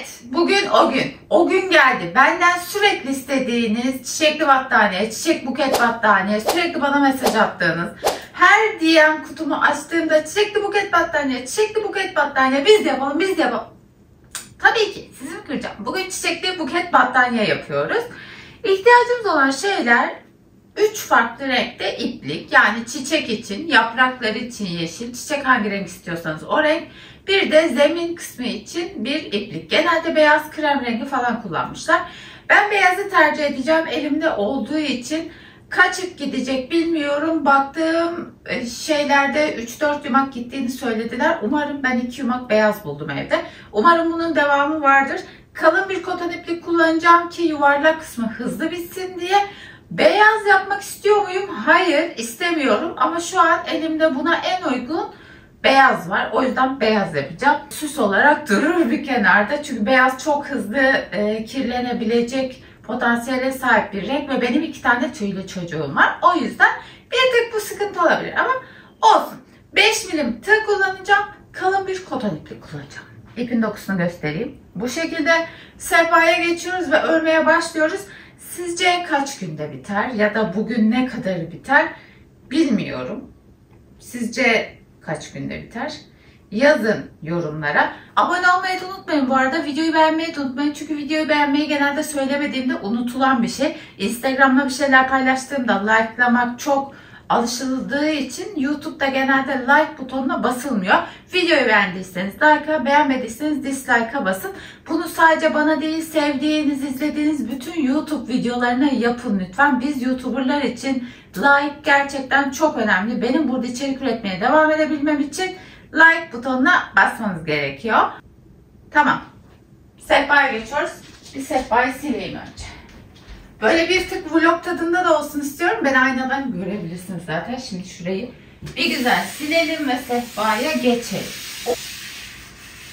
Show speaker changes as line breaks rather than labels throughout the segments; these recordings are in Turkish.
Evet, bugün o gün. O gün geldi. Benden sürekli istediğiniz çiçekli battaniye, çiçek buket battaniye, sürekli bana mesaj attığınız, her DM kutumu açtığımda çiçekli buket battaniye, çiçekli buket battaniye, biz de yapalım, biz de yapalım. Tabii ki sizi mi kıracağım? Bugün çiçekli buket battaniye yapıyoruz. İhtiyacımız olan şeyler 3 farklı renkte iplik, yani çiçek için, yaprakları için yeşil, çiçek hangi renk istiyorsanız o renk. Bir de zemin kısmı için bir iplik. Genelde beyaz, krem rengi falan kullanmışlar. Ben beyazı tercih edeceğim. Elimde olduğu için kaç ip gidecek bilmiyorum. Baktığım şeylerde 3-4 yumak gittiğini söylediler. Umarım ben 2 yumak beyaz buldum evde. Umarım bunun devamı vardır. Kalın bir koton iplik kullanacağım ki yuvarlak kısmı hızlı bitsin diye. Beyaz yapmak istiyor muyum? Hayır, istemiyorum. Ama şu an elimde buna en uygun beyaz var. O yüzden beyaz yapacağım. Süs olarak durur bir kenarda. Çünkü beyaz çok hızlı kirlenebilecek potansiyele sahip bir renk. Ve benim 2 tane tüylü çocuğum var. O yüzden bir tek bu sıkıntı olabilir. Ama olsun. 5 milim tığ kullanacağım. Kalın bir koton iplik kullanacağım. İpin dokusunu göstereyim. Bu şekilde sehpaya geçiyoruz ve örmeye başlıyoruz. Sizce kaç günde biter ya da bugün ne kadar biter bilmiyorum. Sizce kaç günde biter? Yazın yorumlara. Abone olmayı da unutmayın bu arada. Videoyu beğenmeyi de unutmayın. Çünkü videoyu beğenmeyi genelde söylemediğimde unutulan bir şey. Instagram'da bir şeyler paylaştığımda likelamak çok alışıldığı için YouTube'da genelde like butonuna basılmıyor. Videoyu beğendiyseniz like'a, beğenmediyseniz dislike'a basın. Bunu sadece bana değil, sevdiğiniz, izlediğiniz bütün YouTube videolarına yapın lütfen. Biz YouTuber'lar için like gerçekten çok önemli. Benim burada içerik üretmeye devam edebilmem için like butonuna basmanız gerekiyor. Tamam. Sehpaya geçiyoruz. Bir sehpayı sileyim önce. Böyle bir tık vlog tadında da olsun istiyorum. Ben aynadan görebilirsiniz zaten. Şimdi şurayı bir güzel silelim ve sehpaya geçelim.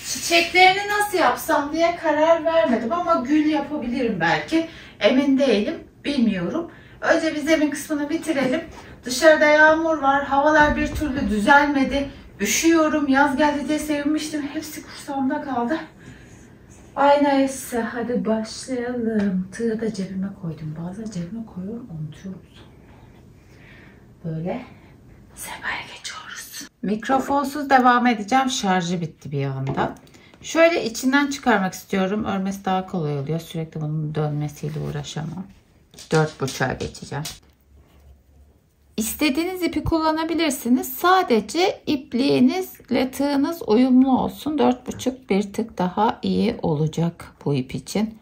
Çiçeklerini nasıl yapsam diye karar vermedim ama gül yapabilirim belki. Emin değilim. Bilmiyorum. Önce bir zemin kısmını bitirelim. Dışarıda yağmur var. Havalar bir türlü düzelmedi. Üşüyorum. Yaz geldi diye sevinmiştim. Hepsi kursağımda kaldı. Aynaysa hadi başlayalım. Tığı da cebime koydum. Bazen cebime koyuyorum, unutuyorum. Böyle sehpaya geçiyoruz. Mikrofonsuz devam edeceğim. Şarjı bitti bir anda. Şöyle içinden çıkarmak istiyorum. Örmesi daha kolay oluyor. Sürekli bunun dönmesiyle uğraşamam. 4,5'a geçeceğim. İstediğiniz ipi kullanabilirsiniz. Sadece ipliğinizle tığınız uyumlu olsun. 4,5 bir tık daha iyi olacak bu ip için.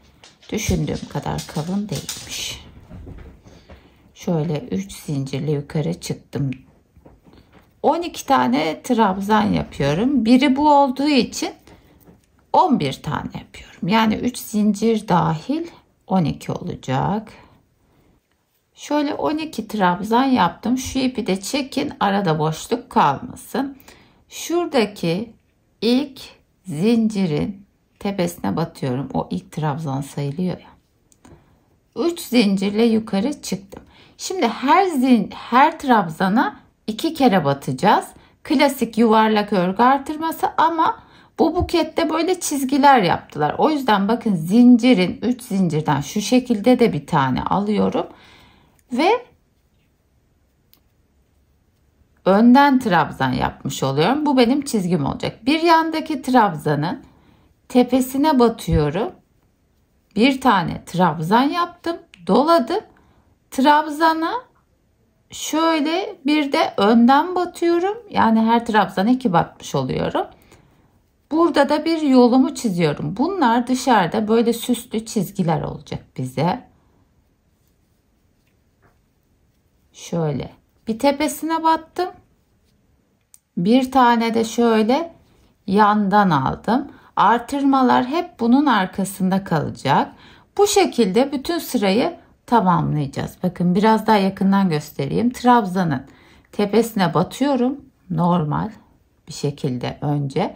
Düşündüğüm kadar kalın değilmiş. Şöyle 3 zincirle yukarı çıktım. 12 tane trabzan yapıyorum. Biri bu olduğu için 11 tane yapıyorum. Yani 3 zincir dahil 12 olacak. Şöyle 12 trabzan yaptım. Şu ipi de çekin, arada boşluk kalmasın. Şuradaki ilk zincirin tepesine batıyorum. O ilk trabzan sayılıyor ya. 3 zincirle yukarı çıktım. Şimdi her trabzana 2 kere batacağız. Klasik yuvarlak örgü artırması ama bu bukette böyle çizgiler yaptılar. O yüzden bakın zincirin 3 zincirden şu şekilde de bir tane alıyorum. Ve önden trabzan yapmış oluyorum. Bu benim çizgim olacak. Bir yandaki trabzanın tepesine batıyorum. Bir tane trabzan yaptım. Doladım. Trabzana şöyle bir de önden batıyorum. Yani her trabzana 2 batmış oluyorum. Burada da bir yolumu çiziyorum. Bunlar dışarıda böyle süslü çizgiler olacak bize. Şöyle bir tepesine battım. Bir tane de şöyle yandan aldım. Artırmalar hep bunun arkasında kalacak. Bu şekilde bütün sırayı tamamlayacağız. Bakın biraz daha yakından göstereyim. Trabzanın tepesine batıyorum. Normal bir şekilde önce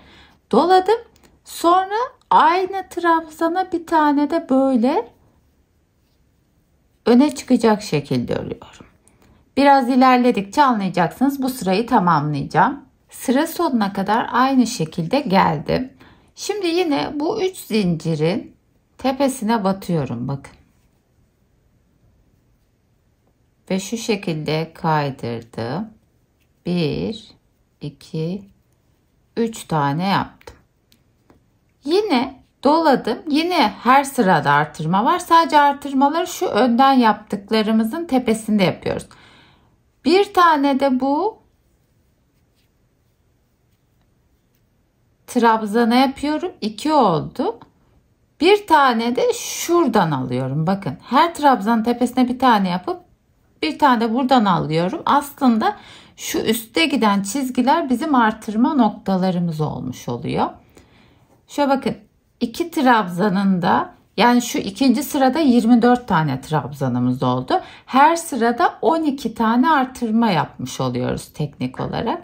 doladım. Sonra aynı trabzana bir tane de böyle öne çıkacak şekilde örüyorum. Biraz ilerledikçe anlayacaksınız. Bu sırayı tamamlayacağım. Sıra sonuna kadar aynı şekilde geldim. Şimdi yine bu 3 zincirin tepesine batıyorum bakın. Ve şu şekilde kaydırdım. 1, 2, 3 tane yaptım. Yine doladım. Yine her sırada artırma var. Sadece artırmaları şu önden yaptıklarımızın tepesinde yapıyoruz. Bir tane de bu trabzana yapıyorum. 2 oldu. Bir tane de şuradan alıyorum. Bakın her trabzanın tepesine bir tane yapıp bir tane de buradan alıyorum. Aslında şu üste giden çizgiler bizim artırma noktalarımız olmuş oluyor. Şöyle bakın 2 trabzanın da yani şu ikinci sırada 24 tane trabzanımız oldu. Her sırada 12 tane artırma yapmış oluyoruz teknik olarak.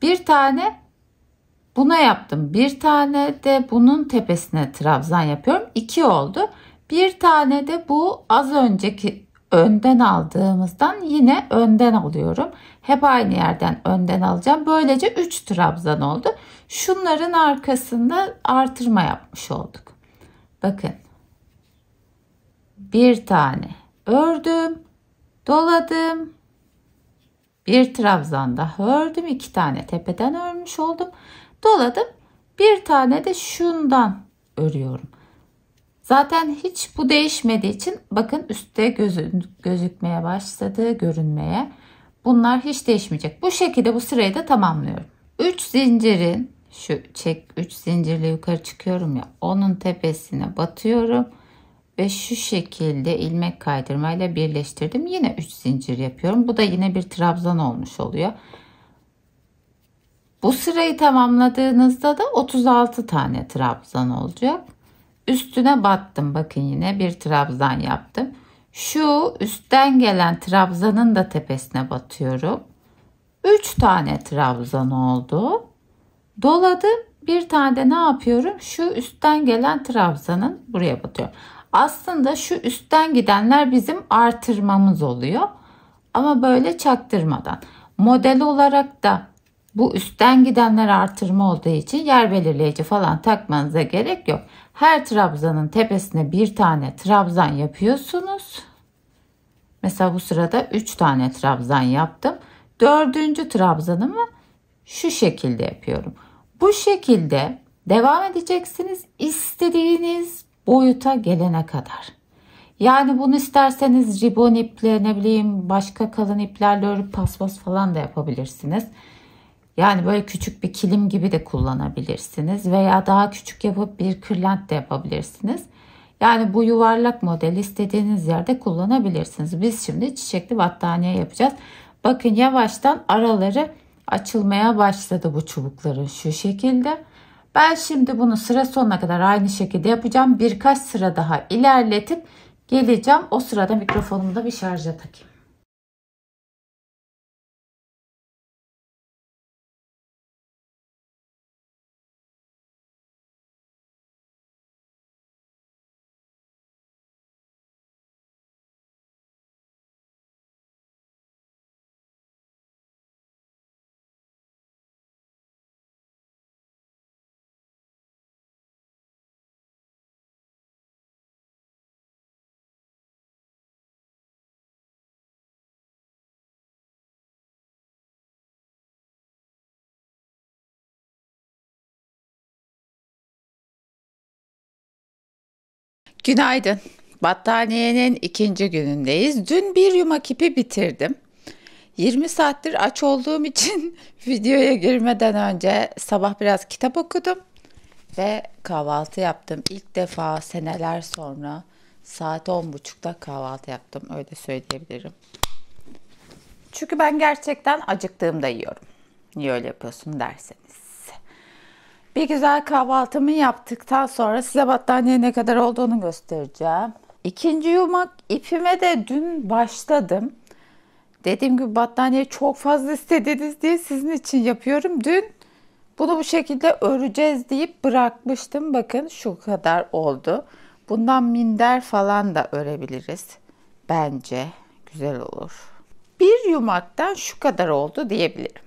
Bir tane buna yaptım. Bir tane de bunun tepesine trabzan yapıyorum. 2 oldu. Bir tane de bu az önceki önden aldığımızdan yine önden alıyorum. Hep aynı yerden önden alacağım. Böylece 3 trabzan oldu. Şunların arkasında artırma yapmış olduk. Bakın. Bir tane ördüm. Doladım. Bir trabzan daha ördüm. 2 tane tepeden örmüş oldum. Doladım. Bir tane de şundan örüyorum. Zaten hiç bu değişmediği için bakın üstte gözükmeye başladı, görünmeye. Bunlar hiç değişmeyecek. Bu şekilde bu sırayı da tamamlıyorum. 3 zincirin şu 3 zincirle yukarı çıkıyorum ya, onun tepesine batıyorum ve şu şekilde ilmek kaydırmayla birleştirdim. Yine 3 zincir yapıyorum. Bu da yine bir trabzan olmuş oluyor. Bu sırayı tamamladığınızda da 36 tane trabzan olacak. Üstüne battım. Bakın yine bir trabzan yaptım. Şu üstten gelen trabzanın da tepesine batıyorum. 3 tane trabzan oldu. Doladım. Bir tane de ne yapıyorum? Şu üstten gelen trabzanın buraya batıyorum. Aslında şu üstten gidenler bizim artırmamız oluyor. Ama böyle çaktırmadan. Model olarak da bu üstten gidenler artırma olduğu için yer belirleyici falan takmanıza gerek yok. Her trabzanın tepesine bir tane trabzan yapıyorsunuz. Mesela bu sırada 3 tane trabzan yaptım. 4. trabzanımı şu şekilde yapıyorum. Bu şekilde devam edeceksiniz istediğiniz boyuta gelene kadar. Yani bunu isterseniz ribon iple, ne bileyim başka kalın iplerle örüp paspas falan da yapabilirsiniz. Yani böyle küçük bir kilim gibi de kullanabilirsiniz veya daha küçük yapıp bir kırlent de yapabilirsiniz. Yani bu yuvarlak modeli istediğiniz yerde kullanabilirsiniz. Biz şimdi çiçekli battaniye yapacağız. Bakın yavaştan araları açılmaya başladı bu çubukların şu şekilde. Ben şimdi bunu sıra sonuna kadar aynı şekilde yapacağım. Birkaç sıra daha ilerletip geleceğim. O sırada mikrofonumu da bir şarja takayım. Günaydın. Battaniyenin ikinci günündeyiz. Dün bir yumak ipi bitirdim. 20 saattir aç olduğum için videoya girmeden önce sabah biraz kitap okudum ve kahvaltı yaptım. İlk defa seneler sonra saat 10.30'da kahvaltı yaptım. Öyle söyleyebilirim. Çünkü ben gerçekten acıktığımda yiyorum. Niye öyle yapıyorsun derseniz. Bir güzel kahvaltımı yaptıktan sonra size battaniye ne kadar olduğunu göstereceğim. İkinci yumak ipime de dün başladım. Dediğim gibi battaniye çok fazla istediniz diye sizin için yapıyorum. Dün bunu bu şekilde öreceğiz deyip bırakmıştım. Bakın şu kadar oldu. Bundan minder falan da örebiliriz. Bence güzel olur. Bir yumaktan şu kadar oldu diyebilirim.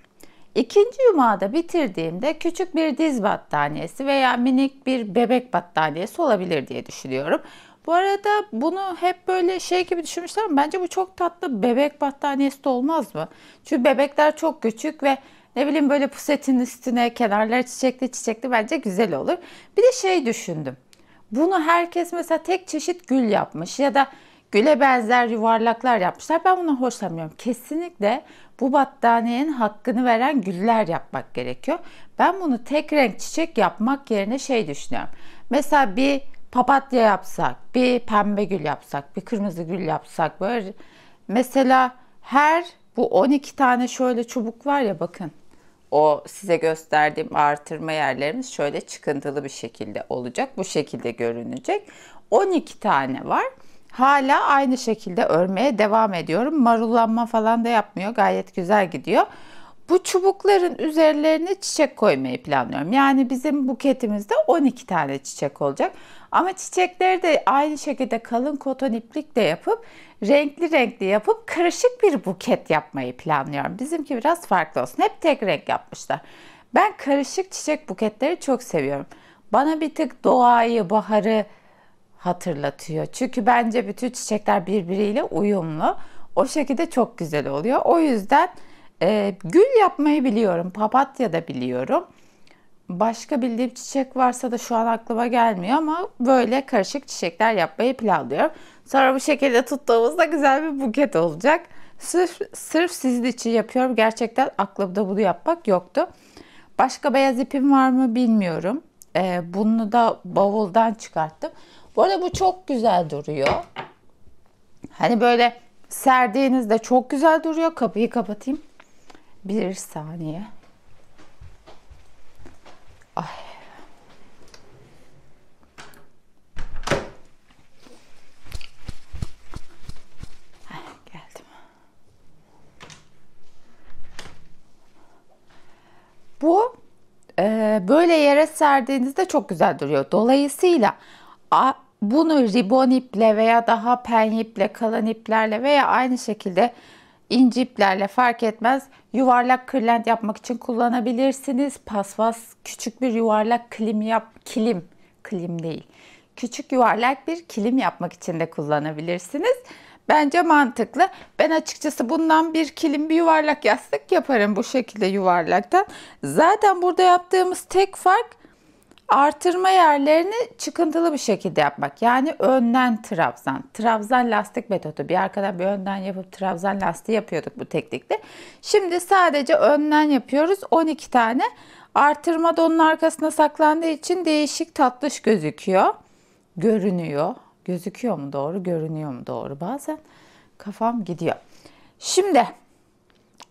İkinci yumağı da bitirdiğimde küçük bir diz battaniyesi veya minik bir bebek battaniyesi olabilir diye düşünüyorum. Bu arada bunu hep böyle şey gibi düşünmüşler ama bence bu çok tatlı bebek battaniyesi de olmaz mı? Çünkü bebekler çok küçük ve ne bileyim böyle pusetin üstüne kenarları çiçekli çiçekli bence güzel olur. Bir de şey düşündüm. Bunu herkes mesela tek çeşit gül yapmış ya da güle benzer yuvarlaklar yapmışlar. Ben bunu hoşlanmıyorum. Kesinlikle bu battaniyenin hakkını veren güller yapmak gerekiyor. Ben bunu tek renk çiçek yapmak yerine şey düşünüyorum. Mesela bir papatya yapsak, bir pembe gül yapsak, bir kırmızı gül yapsak böyle. Mesela her bu 12 tane şöyle çubuk var ya bakın. O size gösterdiğim artırma yerlerimiz şöyle çıkıntılı bir şekilde olacak. Bu şekilde görünecek. 12 tane var. Hala aynı şekilde örmeye devam ediyorum. Marullanma falan da yapmıyor. Gayet güzel gidiyor. Bu çubukların üzerlerine çiçek koymayı planlıyorum. Yani bizim buketimizde 12 tane çiçek olacak. Ama çiçekleri de aynı şekilde kalın koton iplikle yapıp renkli renkli yapıp karışık bir buket yapmayı planlıyorum. Bizimki biraz farklı olsun. Hep tek renk yapmışlar. Ben karışık çiçek buketleri çok seviyorum. Bana bir tık doğayı, baharı hatırlatıyor. Çünkü bence bütün çiçekler birbiriyle uyumlu. O şekilde çok güzel oluyor. O yüzden gül yapmayı biliyorum. Papatya da biliyorum. Başka bildiğim çiçek varsa da şu an aklıma gelmiyor ama böyle karışık çiçekler yapmayı planlıyorum. Sonra bu şekilde tuttuğumuzda güzel bir buket olacak. Sırf sizin için yapıyorum. Gerçekten aklımda bunu yapmak yoktu. Başka beyaz ipim var mı bilmiyorum. Bunu da bavuldan çıkarttım. Bu arada bu çok güzel duruyor. Hani böyle serdiğinizde çok güzel duruyor. Kapıyı kapatayım. Bir saniye. Ay. Geldim. Bu böyle yere serdiğinizde çok güzel duruyor. Dolayısıyla bunu ribon iple veya daha pen iple, kalın iplerle veya aynı şekilde inci iplerle fark etmez. Yuvarlak kırlent yapmak için kullanabilirsiniz. Paspas küçük bir yuvarlak kilim değil. Küçük yuvarlak bir kilim yapmak için de kullanabilirsiniz. Bence mantıklı. Ben açıkçası bundan bir kilim, bir yuvarlak yastık yaparım bu şekilde yuvarlaktan. Zaten burada yaptığımız tek fark artırma yerlerini çıkıntılı bir şekilde yapmak. Yani önden trabzan. Trabzan lastik metodu. Bir arkadan bir önden yapıp trabzan lastiği yapıyorduk bu teknikle. Şimdi sadece önden yapıyoruz. 12 tane. Artırma da onun arkasına saklandığı için değişik tatlış gözüküyor. Görünüyor. Gözüküyor mu doğru, görünüyor mu doğru? Bazen kafam gidiyor. Şimdi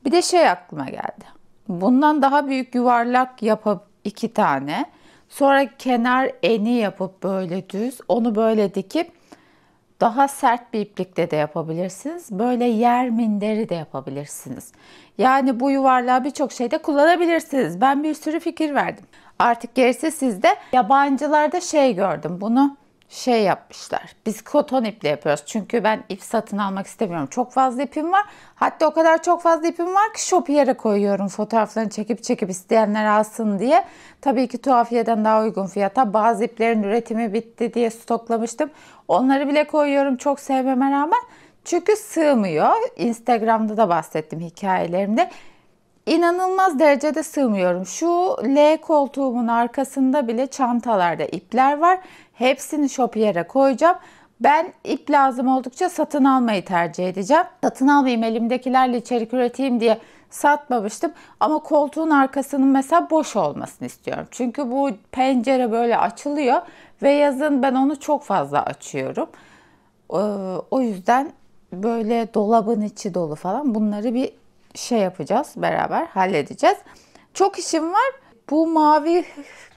bir de şey aklıma geldi. Bundan daha büyük yuvarlak yapıp 2 tane. Sonra kenar eni yapıp böyle düz. Onu böyle dikip daha sert bir iplikle de yapabilirsiniz. Böyle yer minderi de yapabilirsiniz. Yani bu yuvarlağı birçok şeyde kullanabilirsiniz. Ben bir sürü fikir verdim. Artık gerisi sizde. Yabancılarda şey gördüm. Bunu şey yapmışlar. Biz koton iple yapıyoruz. Çünkü ben ip satın almak istemiyorum. Çok fazla ipim var. Hatta o kadar çok fazla ipim var ki Shopie'ye koyuyorum. Fotoğraflarını çekip isteyenler alsın diye. Tabii ki tuhafiyeden daha uygun fiyata. Bazı iplerin üretimi bitti diye stoklamıştım. Onları bile koyuyorum çok sevmeme rağmen. Çünkü sığmıyor. Instagram'da da bahsettim hikayelerimde. İnanılmaz derecede sığmıyorum. Şu L koltuğumun arkasında bile çantalarda ipler var. Hepsini Shopie'ye koyacağım. Ben ip lazım oldukça satın almayı tercih edeceğim. Satın almayayım elimdekilerle içerik üreteyim diye satmamıştım. Ama koltuğun arkasının mesela boş olmasını istiyorum. Çünkü bu pencere böyle açılıyor ve yazın ben onu çok fazla açıyorum. O yüzden böyle dolabın içi dolu falan bunları bir şey yapacağız beraber halledeceğiz. Çok işim var. Bu mavi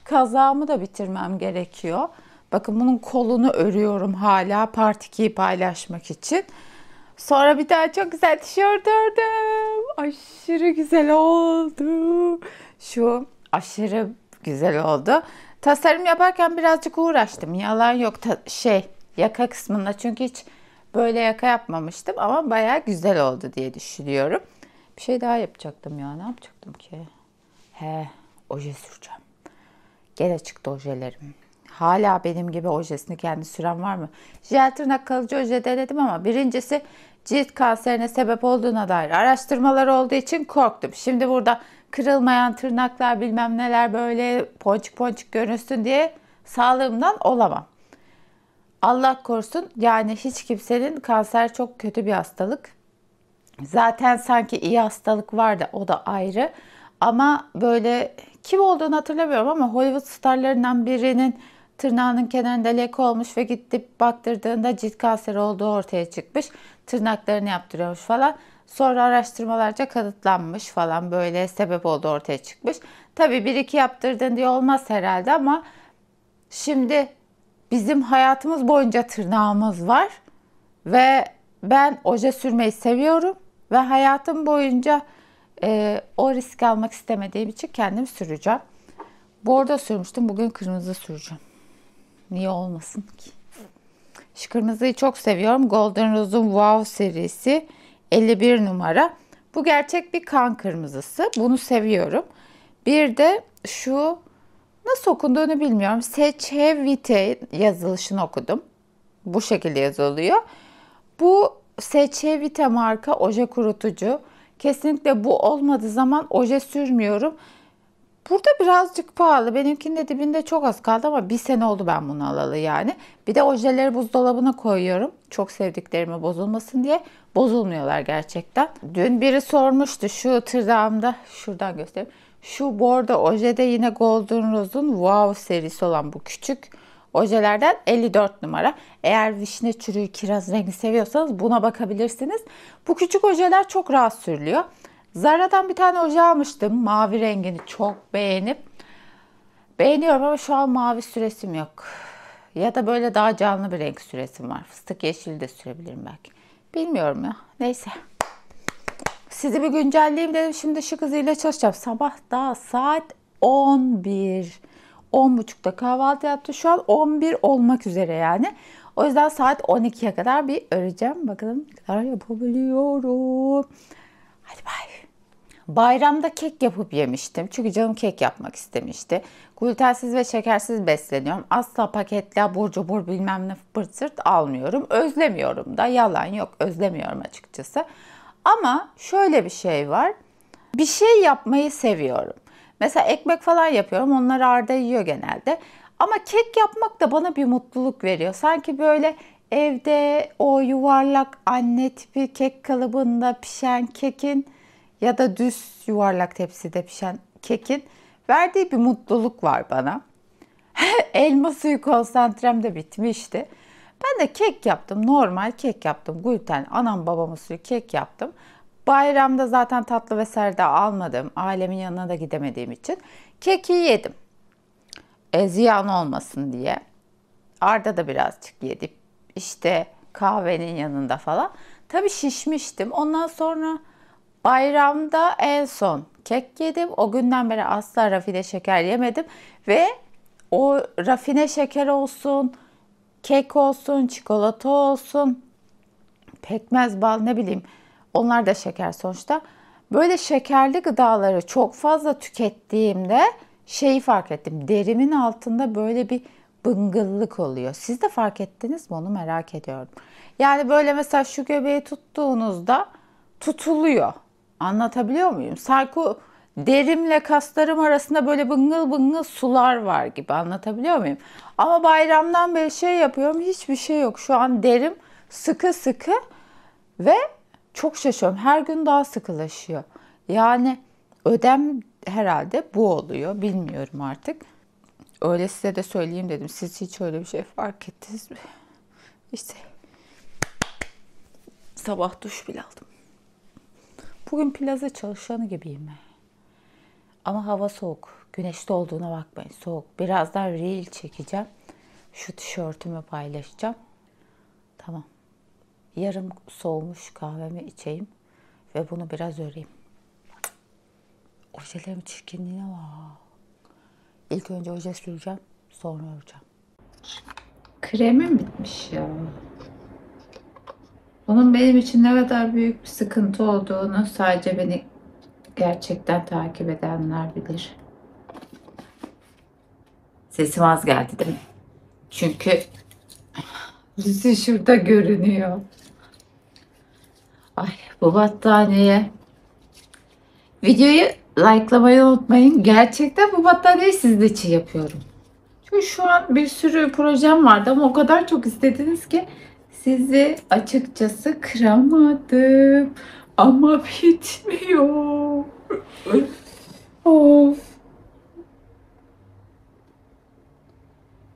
kazağımı da bitirmem gerekiyor. Bakın bunun kolunu örüyorum hala part 2'yi paylaşmak için. Sonra bir tane çok güzel tişört ördüm. Aşırı güzel oldu. Şu aşırı güzel oldu. Tasarım yaparken birazcık uğraştım. Yalan yok. Yaka kısmında çünkü hiç böyle yaka yapmamıştım ama bayağı güzel oldu diye düşünüyorum. Bir şey daha yapacaktım ya. Ne yapacaktım ki? Oje süreceğim. Gene çıktı ojelerim. Hala benim gibi ojesini kendi süren var mı? Jel tırnak kalıcı oje denedim ama birincisi cilt kanserine sebep olduğuna dair araştırmalar olduğu için korktum. Şimdi burada kırılmayan tırnaklar bilmem neler böyle ponçik ponçik görünsün diye sağlığımdan olamam. Allah korusun, yani hiç kimsenin, kanser çok kötü bir hastalık. Zaten sanki iyi hastalık var da o da ayrı. Ama böyle kim olduğunu hatırlamıyorum ama Hollywood starlarından birinin tırnağının kenarında leke olmuş ve gidip baktırdığında cilt kanseri olduğu ortaya çıkmış. Tırnaklarını yaptırıyormuş falan. Sonra araştırmalarca kanıtlanmış falan, böyle sebep olduğu ortaya çıkmış. Tabii bir iki yaptırdın diye olmaz herhalde ama şimdi bizim hayatımız boyunca tırnağımız var ve ben oje sürmeyi seviyorum ve hayatım boyunca o riski almak istemediğim için kendim süreceğim. Bordo sürmüştüm, bugün kırmızı süreceğim. Niye olmasın ki? Şu kırmızıyı çok seviyorum. Golden Rose'un Wow serisi 51 numara. Bu gerçek bir kan kırmızısı. Bunu seviyorum. Bir de şu, nasıl okunduğunu bilmiyorum. Seçevite yazılışını okudum. Bu şekilde yazılıyor. Bu Seçevite marka oje kurutucu. Kesinlikle bu olmadığı zaman oje sürmüyorum. Burada birazcık pahalı. Benimkinin de dibinde çok az kaldı ama bir sene oldu ben bunu alalı yani. Bir de ojeleri buzdolabına koyuyorum. Çok sevdiklerime bozulmasın diye. Bozulmuyorlar gerçekten. Dün biri sormuştu şu tırnağımda. Şuradan göstereyim. Şu bordo ojede yine Golden Rose'un Wow serisi olan bu küçük ojelerden 54 numara. Eğer vişne çürüğü, kiraz rengi seviyorsanız buna bakabilirsiniz. Bu küçük ojeler çok rahat sürülüyor. Zara'dan bir tane oje almıştım. Mavi rengini çok beğeniyorum ama şu an mavi süresim yok. Ya da böyle daha canlı bir renk süresim var. Fıstık yeşili de sürebilirim belki. Bilmiyorum ya. Neyse. Sizi bir güncelleyeyim dedim. Şimdi ışık hızıyla çalışacağım. Sabah daha saat 11. 10.30'da kahvaltı yaptı. Şu an 11 olmak üzere yani. O yüzden saat 12'ye kadar bir öreceğim. Bakalım ne kadar yapabiliyorum. Hadi bay. Bayramda kek yapıp yemiştim. Çünkü canım kek yapmak istemişti. Glutensiz ve şekersiz besleniyorum. Asla paketli abur cubur bilmem ne pırt sırt almıyorum. Özlemiyorum da, yalan yok, özlemiyorum açıkçası. Ama şöyle bir şey var. Bir şey yapmayı seviyorum. Mesela ekmek falan yapıyorum. Onları Arda yiyor genelde. Ama kek yapmak da bana bir mutluluk veriyor. Sanki böyle evde o yuvarlak anne tipi kek kalıbında pişen kekin ya da düz yuvarlak tepside pişen kekin verdiği bir mutluluk var bana. Elma suyu konsantrem de bitmişti. Ben de kek yaptım. Normal kek yaptım. Gluten, anam babam usulü kek yaptım. Bayramda zaten tatlı vesaire de almadım. Ailemin yanına da gidemediğim için. Keki yedim. Ziyan olmasın diye. Arda da birazcık yedim. İşte kahvenin yanında falan. Tabii şişmiştim. Ondan sonra bayramda en son kek yedim. O günden beri asla rafine şeker yemedim. Ve o rafine şeker olsun, kek olsun, çikolata olsun, pekmez, bal, ne bileyim, onlar da şeker sonuçta. Böyle şekerli gıdaları çok fazla tükettiğimde şeyi fark ettim. Derimin altında böyle bir bıngıllık oluyor. Siz de fark ettiniz mi, onu merak ediyorum. Yani böyle mesela şu göbeği tuttuğunuzda tutuluyor. Anlatabiliyor muyum? Sanki derimle kaslarım arasında böyle bıngıl bıngıl sular var gibi, anlatabiliyor muyum? Ama bayramdan beri şey yapıyorum, hiçbir şey yok. Şu an derim sıkı sıkı ve çok şaşıyorum. Her gün daha sıkılaşıyor. Yani ödem herhalde bu oluyor. Bilmiyorum artık. Öyle size de söyleyeyim dedim. Siz hiç öyle bir şey fark ettiniz mi? İşte sabah duş bile aldım. Bugün plaza çalışanı gibiyim. Ama hava soğuk. Güneşte olduğuna bakmayın. Soğuk. Birazdan reel çekeceğim. Şu tişörtümü paylaşacağım. Tamam. Yarım soğumuş kahvemi içeyim. Ve bunu biraz öreyim. Ojelerim çirkinliğine bak. İlk önce oje süreceğim. Sonra öreceğim. Kremim bitmiş ya. Bunun benim için ne kadar büyük bir sıkıntı olduğunu sadece beni Gerçekten takip edenler bilir. Sesim az geldi değil mi? Çünkü Lucy şurada görünüyor. Ay, bu battaniye. Videoyu likelamayı unutmayın. Gerçekten bu battaniyeyi sizin için yapıyorum. Çünkü şu an bir sürü projem vardı ama o kadar çok istediniz ki sizi açıkçası kıramadım. Ama bitmiyor. Of.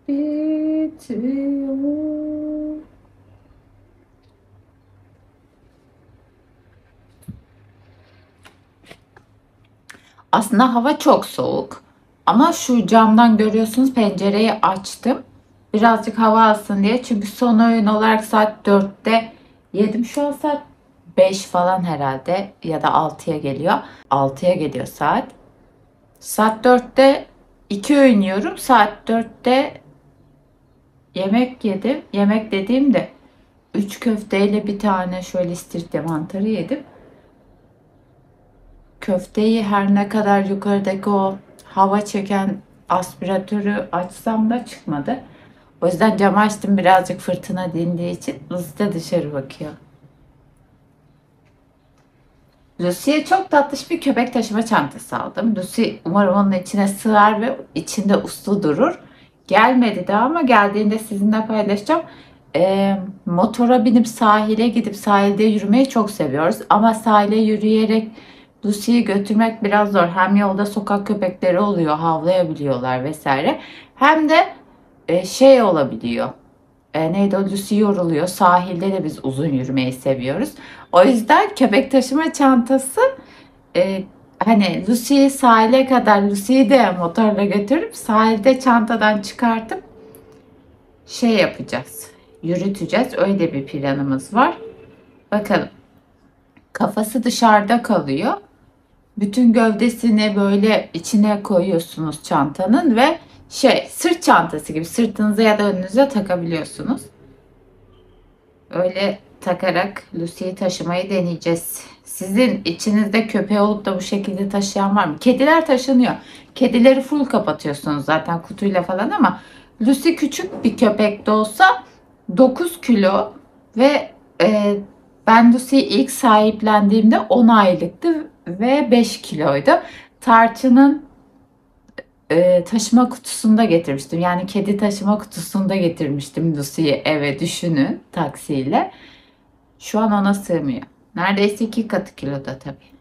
Bitmiyor. Aslında hava çok soğuk. Ama şu camdan görüyorsunuz, pencereyi açtım. Birazcık hava alsın diye. Çünkü son öğün olarak saat 4'te yedim. Şu an saat 5 falan herhalde. Ya da 6'ya geliyor. 6'ya geliyor saat. Saat 4'te 2 öğün yiyorum. Saat 4'te yemek yedim. Yemek dediğimde 3 köfteyle bir tane şöyle istiridye mantarı yedim. Köfteyi her ne kadar yukarıdaki o hava çeken aspiratörü açsam da çıkmadı. O yüzden camı açtım, birazcık fırtına dindiği için. Lucy de dışarı bakıyor. Lucy'ye çok tatlış bir köpek taşıma çantası aldım. Lucy umarım onun içine sığar ve içinde uslu durur. Gelmedi daha ama geldiğinde sizinle paylaşacağım. Motora binip sahile gidip sahilde yürümeyi çok seviyoruz. Ama sahile yürüyerek Lucy'yi götürmek biraz zor. Hem yolda sokak köpekleri oluyor, havlayabiliyorlar vesaire. Hem de şey olabiliyor. Neydi o? Lucy yoruluyor. Sahilde de biz uzun yürümeyi seviyoruz. O yüzden köpek taşıma çantası, hani Lucy'yi sahile kadar, Lucy'yi de motorla götürüp sahilde çantadan çıkartıp şey yapacağız. Yürüteceğiz. Öyle bir planımız var. Bakalım. Kafası dışarıda kalıyor. Bütün gövdesini böyle içine koyuyorsunuz çantanın ve sırt çantası gibi sırtınıza ya da önünüze takabiliyorsunuz. Öyle takarak Lucy'yi taşımayı deneyeceğiz. Sizin içinizde köpeği olup da bu şekilde taşıyan var mı? Kediler taşınıyor. Kedileri full kapatıyorsunuz zaten kutuyla falan ama Lucy küçük bir köpek de olsa 9 kilo ve ben Lucy'yi ilk sahiplendiğimde 10 aylıktı ve 5 kiloydu. Tarçın'ın taşıma kutusunda getirmiştim. Yani kedi taşıma kutusunda getirmiştim Lucy'yi eve, düşünün, taksiyle. Şu an ona sığmıyor. Neredeyse 2 katı kiloda tabii.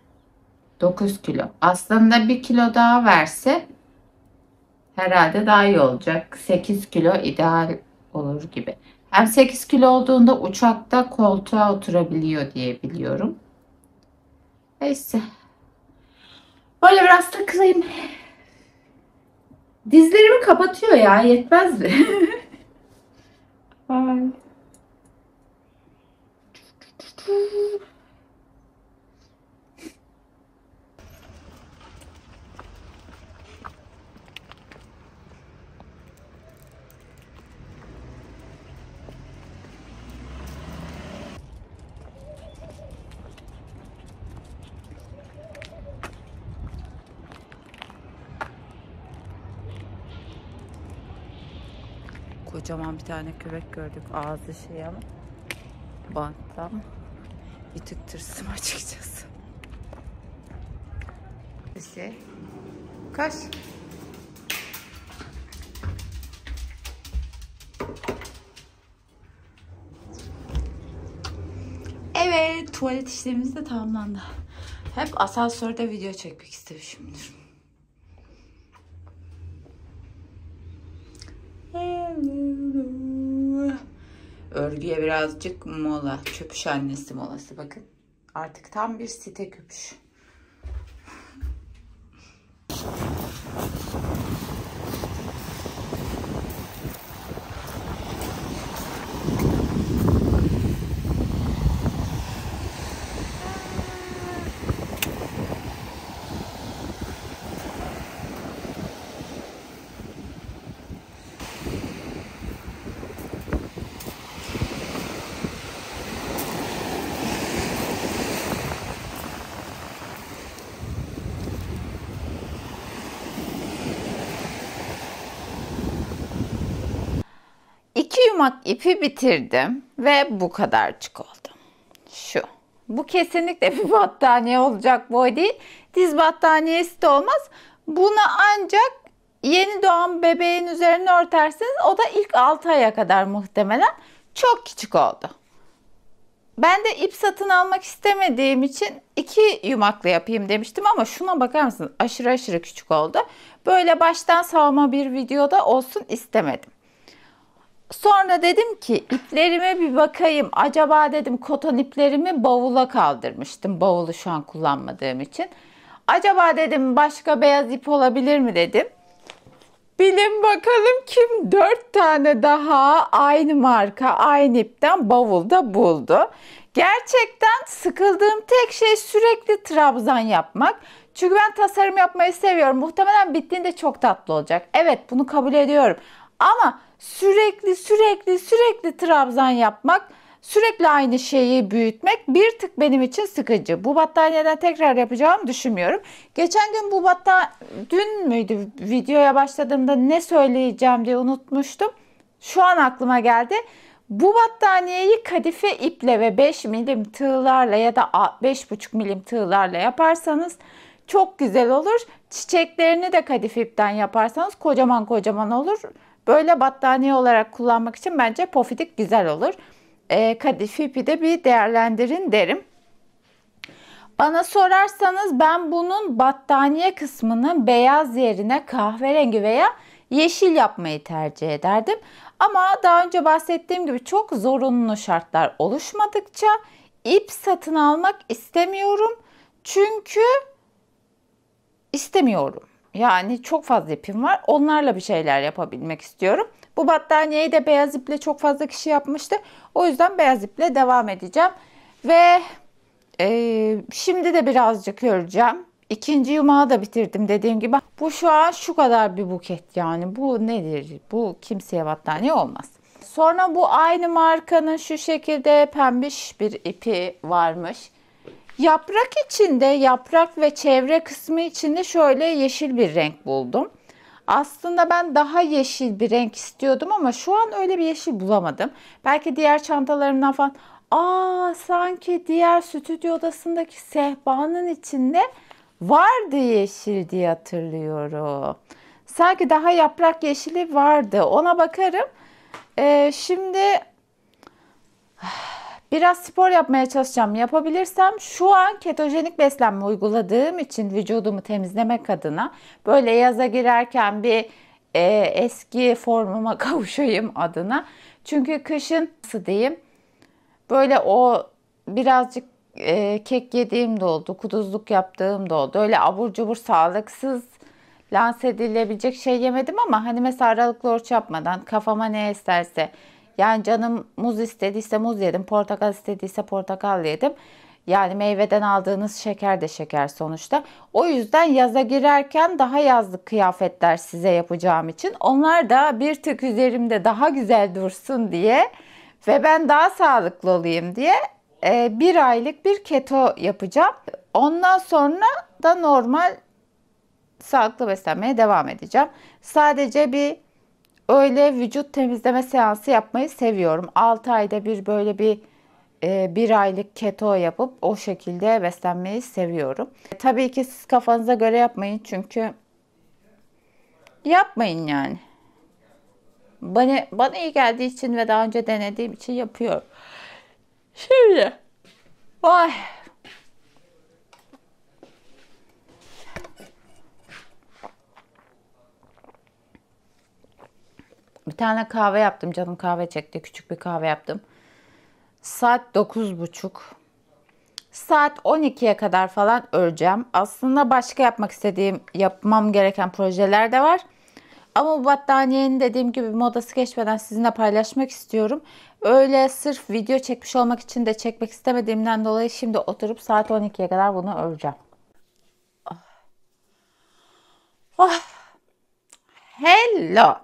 9 kilo. Aslında 1 kilo daha verse herhalde daha iyi olacak. 8 kilo ideal olur gibi. Hem 8 kilo olduğunda uçakta koltuğa oturabiliyor diye biliyorum. Neyse. Böyle biraz takılayım. Dizlerimi kapatıyor ya, yetmez mi? Ay. Kocaman bir tane köpek gördük. Ağzı şey ama banttan. Bir tık tırsım açıkçası. Kaç? Evet, tuvalet işlemimiz de tamamlandı. Hep asansörde video çekmek istemişimdir. Örgüye birazcık mola. Köpüş annesi molası. Bakın. Artık tam bir site köpüş. yumak ipi bitirdim ve bu kadarcık oldu. Şu. Bu kesinlikle bir battaniye olacak boy değil. Diz battaniyesi de olmaz. Bunu ancak yeni doğan bebeğin üzerine örtersiniz. O da ilk 6 aya kadar muhtemelen. Çok küçük oldu. Ben de ip satın almak istemediğim için 2 yumaklı yapayım demiştim ama şuna bakar mısınız? Aşırı aşırı küçük oldu. Böyle baştan savma bir videoda olsun istemedim. Sonra dedim ki iplerime bir bakayım. Acaba dedim koton iplerimi bavula kaldırmıştım. Bavulu şu an kullanmadığım için. Acaba dedim başka beyaz ip olabilir mi dedim. Bilin bakalım kim 4 tane daha aynı marka, aynı ipten bavulda buldu. Gerçekten sıkıldığım tek şey sürekli trabzan yapmak. Çünkü ben tasarım yapmayı seviyorum. Muhtemelen bittiğinde çok tatlı olacak. Evet, bunu kabul ediyorum. Ama sürekli trabzan yapmak, sürekli aynı şeyi büyütmek bir tık benim için sıkıcı. Bu battaniyeden tekrar yapacağımı düşünmüyorum. Geçen gün dün müydü videoya başladığımda ne söyleyeceğim diye unutmuştum. Şu an aklıma geldi. Bu battaniyeyi kadife iple ve 5 milim tığlarla ya da 5,5 milim tığlarla yaparsanız çok güzel olur. Çiçeklerini de kadife ipten yaparsanız kocaman kocaman olur. Böyle battaniye olarak kullanmak için bence pofidik güzel olur. Kadife ipi de bir değerlendirin derim. Bana sorarsanız ben bunun battaniye kısmını beyaz yerine kahverengi veya yeşil yapmayı tercih ederdim. Ama daha önce bahsettiğim gibi çok zorunlu şartlar oluşmadıkça ip satın almak istemiyorum. Çünkü istemiyorum. Yani çok fazla ipim var. Onlarla bir şeyler yapabilmek istiyorum. Bu battaniyeyi de beyaz iple çok fazla kişi yapmıştı. O yüzden beyaz iple devam edeceğim. Ve şimdi de birazcık öreceğim. İkinci yumağı da bitirdim dediğim gibi. Bu şu an şu kadar bir buket yani. Bu nedir? Bu kimseye battaniye olmaz. Sonra bu aynı markanın şu şekilde pembiş bir ipi varmış. Yaprak içinde, yaprak ve çevre kısmı içinde şöyle yeşil bir renk buldum. Aslında ben daha yeşil bir renk istiyordum ama şu an öyle bir yeşil bulamadım. Belki diğer çantalarımdan falan. Sanki diğer stüdyo odasındaki sehpanın içinde vardı yeşil diye hatırlıyorum. Sanki daha yaprak yeşili vardı. Ona bakarım. Şimdi biraz spor yapmaya çalışacağım. Yapabilirsem şu an ketojenik beslenme uyguladığım için vücudumu temizlemek adına böyle yaza girerken bir eski formuma kavuşayım adına. Çünkü kışın nasıl diyeyim böyle o birazcık kek yediğim de oldu, kuduzluk yaptığım da oldu. Öyle abur cubur sağlıksız lanse edilebilecek şey yemedim ama hani mesela aralıklı oruç yapmadan kafama ne esterse yani canım muz istediyse muz yedim, portakal istediyse portakal yedim. Yani meyveden aldığınız şeker de şeker sonuçta. O yüzden yaza girerken daha yazlık kıyafetler size yapacağım için onlar da bir tık üzerimde daha güzel dursun diye ve ben daha sağlıklı olayım diye bir aylık bir keto yapacağım. Ondan sonra da normal sağlıklı beslenmeye devam edeceğim. Sadece öyle vücut temizleme seansı yapmayı seviyorum. 6 ayda bir böyle bir aylık keto yapıp o şekilde beslenmeyi seviyorum. Tabii ki siz kafanıza göre yapmayın çünkü yapmayın yani. Bana iyi geldiği için ve daha önce denediğim için yapıyorum. Şimdi vay. Bir tane kahve yaptım. Canım kahve çekti. Küçük bir kahve yaptım. Saat 9.30. Saat 12'ye kadar falan öreceğim. Aslında başka yapmam gereken projeler de var. Ama bu battaniyenin dediğim gibi modası geçmeden sizinle paylaşmak istiyorum. Öyle sırf video çekmiş olmak için de çekmek istemediğimden dolayı şimdi oturup saat 12'ye kadar bunu öreceğim. Hello.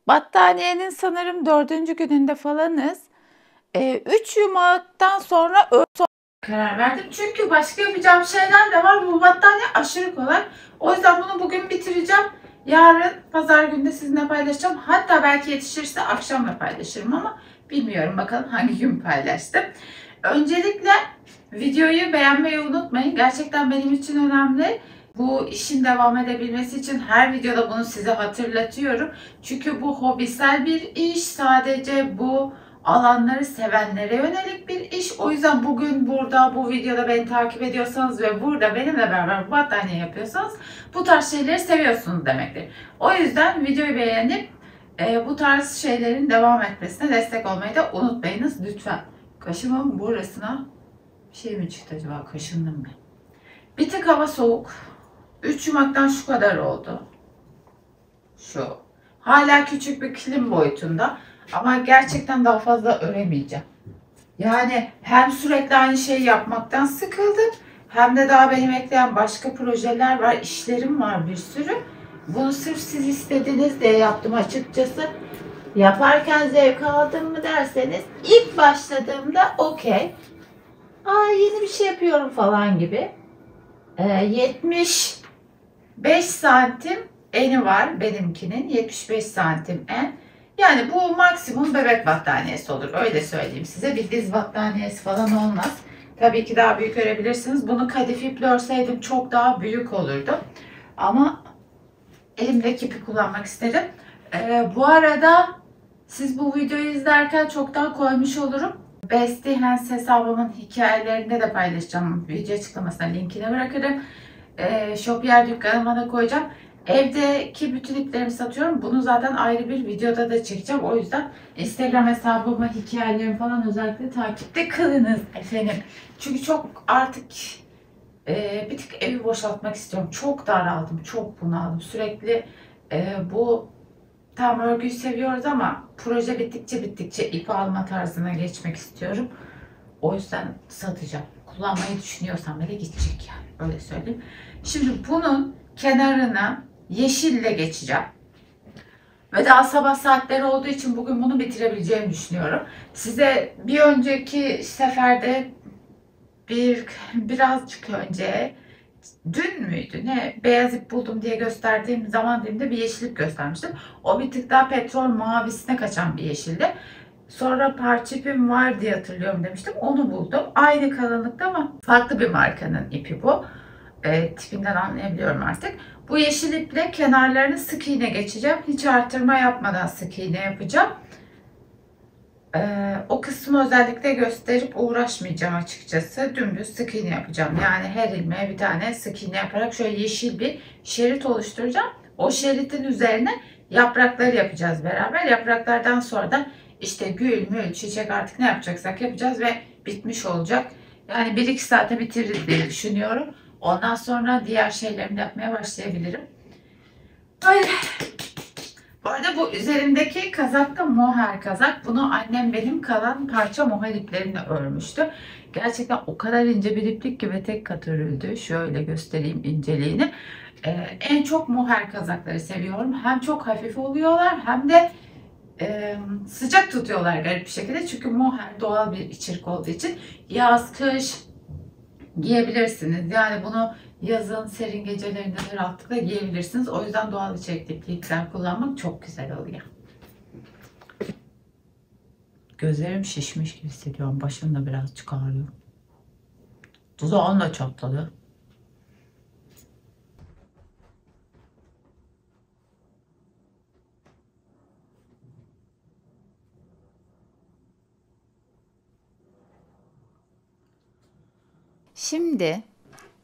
Battaniyenin sanırım 4. gününde falanız. 3 yumaktan sonra
karar verdim. Çünkü başka yapacağım şeyler de var. Bu battaniye aşırı kolay. O yüzden bunu bugün bitireceğim. Yarın pazar günü de sizinle paylaşacağım. Hatta belki yetişirse akşam da paylaşırım ama bilmiyorum, bakalım hangi gün paylaştım. Öncelikle videoyu beğenmeyi unutmayın. Gerçekten benim için önemli. Bu işin devam edebilmesi için her videoda bunu size hatırlatıyorum. Çünkü bu hobisel bir iş. Sadece bu alanları sevenlere yönelik bir iş. O yüzden bugün burada bu videoda beni takip ediyorsanız ve burada benimle beraber bu battaniye yapıyorsanız bu tarz şeyleri seviyorsunuz demektir. O yüzden videoyu beğenip bu tarz şeylerin devam etmesine destek olmayı da unutmayınız lütfen. Kaşımın burasına bir şey mi çıktı acaba? Kaşındım ben. Bir tık hava soğuk. 3 yumaktan şu kadar oldu. Şu. Hala küçük bir kilim boyutunda. Ama gerçekten daha fazla öremeyeceğim. Yani hem sürekli aynı şeyi yapmaktan sıkıldım. Hem de daha benim ekleyen başka projeler var. İşlerim var bir sürü. Bunu sırf siz istediniz diye yaptım açıkçası. Yaparken zevk aldım mı derseniz ilk başladığımda okey. Yeni bir şey yapıyorum falan gibi. 75 santim eni var benimkinin. 75 santim en. Yani bu maksimum bebek battaniyesi olur. Öyle söyleyeyim size. Bir diz battaniyesi falan olmaz. Tabii ki daha büyük örebilirsiniz. Bunu kadife iple örseydim çok daha büyük olurdu. Ama elimdeki ipi kullanmak istedim. Bu arada siz bu videoyu izlerken çoktan koymuş olurum. Besti hesabımın hikayelerinde de paylaşacağım. Video açıklamasına linkini bırakırım. Shopier dükkanıma da koyacağım. Evdeki bütün iplerimi satıyorum. Bunu zaten ayrı bir videoda da çekeceğim. O yüzden Instagram hesabıma hikayelerimi falan özellikle takipte kılınız efendim. Çünkü çok artık bir tık evi boşaltmak istiyorum. Çok daraldım, çok bunaldım. Sürekli bu tam örgüyü seviyoruz ama proje bittikçe ip alma tarzına geçmek istiyorum. O yüzden satacağım. Kullanmayı düşünüyorsam bile gidecek yani. Öyle söyleyeyim. Şimdi bunun kenarına yeşille geçeceğim. Ve daha sabah saatleri olduğu için bugün bunu bitirebileceğimi düşünüyorum. Size bir önceki seferde birazcık önce dün müydü ne beyaz ip buldum diye gösterdiğim zaman dilimde bir yeşil ip göstermiştim. O bir tık daha petrol mavisine kaçan bir yeşildi. Sonra parça ipim var diye hatırlıyorum demiştim. Onu buldum. Aynı kalınlıkta ama farklı bir markanın ipi bu. Tipinden anlayabiliyorum artık. Bu yeşil iple kenarlarını sık iğne geçeceğim. Hiç artırma yapmadan sık iğne yapacağım. O kısmı özellikle gösterip uğraşmayacağım açıkçası. Dümdüz sık iğne yapacağım. Yani her ilmeğe bir tane sık iğne yaparak şöyle yeşil bir şerit oluşturacağım. O şeritin üzerine yaprakları yapacağız beraber. Yapraklardan sonra da işte gül, mül, çiçek artık ne yapacaksak yapacağız ve bitmiş olacak. Yani 1-2 saate bitiririz diye düşünüyorum. Ondan sonra diğer şeylerimi yapmaya başlayabilirim. Böyle. Bu arada bu üzerimdeki kazak da mohair kazak. Bunu annem benim kalan parça mohair iplerini örmüştü. Gerçekten o kadar ince bir iplik ki ve tek kat örüldü. Şöyle göstereyim inceliğini. En çok mohair kazakları seviyorum. Hem çok hafif oluyorlar hem de sıcak tutuyorlar garip bir şekilde. Çünkü mohair doğal bir içerik olduğu için yaz, kış giyebilirsiniz. Yani bunu yazın serin gecelerinde de rahatlıkla giyebilirsiniz. O yüzden doğal içerikli iplikler kullanmak çok güzel oluyor. Gözlerim şişmiş gibi hissediyorum. Başım da birazcık ağrıyor. Dudağım da çatladı.
Şimdi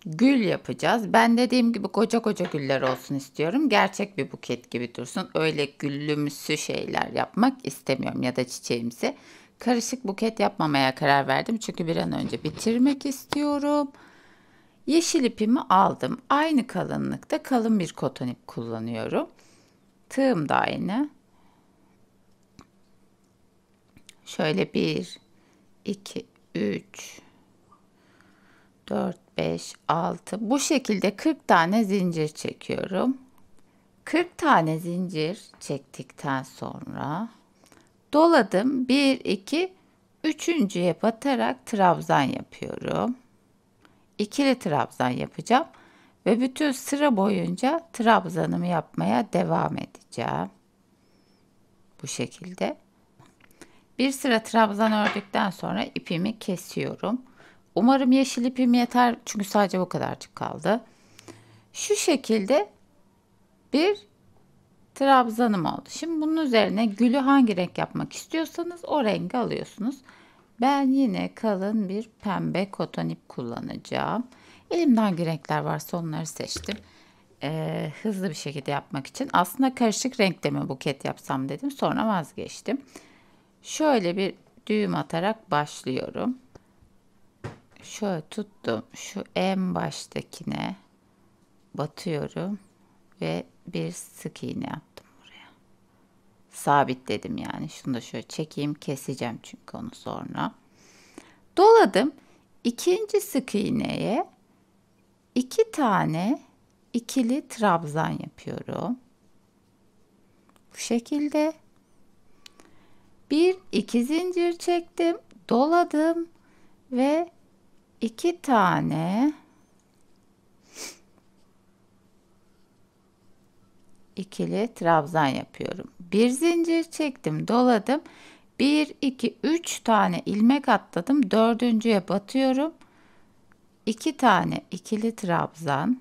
gül yapacağız. Ben dediğim gibi koca koca güller olsun istiyorum. Gerçek bir buket gibi dursun. Öyle güllümsü şeyler yapmak istemiyorum ya da çiçeğimsi. Karışık buket yapmamaya karar verdim. Çünkü bir an önce bitirmek istiyorum. Yeşil ipimi aldım. Aynı kalınlıkta kalın bir koton ip kullanıyorum. Tığım da aynı. Şöyle 1, 2, 3, 4, 5, 6. Bu şekilde 40 tane zincir çekiyorum. 40 tane zincir çektikten sonra doladım. 1, 2, üçüncüye batarak trabzan yapıyorum. İkili trabzan yapacağım. Ve bütün sıra boyunca trabzanımı yapmaya devam edeceğim. Bu şekilde. Bir sıra trabzan ördükten sonra ipimi kesiyorum. Umarım yeşil ipim yeter çünkü sadece bu kadarcık kaldı. Şu şekilde bir trabzanım oldu. Şimdi bunun üzerine gülü hangi renk yapmak istiyorsanız o rengi alıyorsunuz. Ben yine kalın bir pembe koton ip kullanacağım. Elimde hangi renkler varsa onları seçtim. Hızlı bir şekilde yapmak için. Aslında karışık renkte mi buket yapsam dedim. Sonra vazgeçtim. Şöyle bir düğüm atarak başlıyorum. Şöyle tuttum. Şu en baştakine batıyorum. Ve bir sık iğne yaptım buraya. Sabitledim yani. Şunu da şöyle çekeyim. Keseceğim çünkü onu sonra. Doladım. İkinci sık iğneye 2 tane ikili trabzan yapıyorum. Bu şekilde. Bir iki zincir çektim. Doladım. Ve 2 tane ikili trabzan yapıyorum. Bir zincir çektim, doladım. 1 2 3 tane ilmek atladım. Dördüncüye batıyorum. 2 tane ikili trabzan.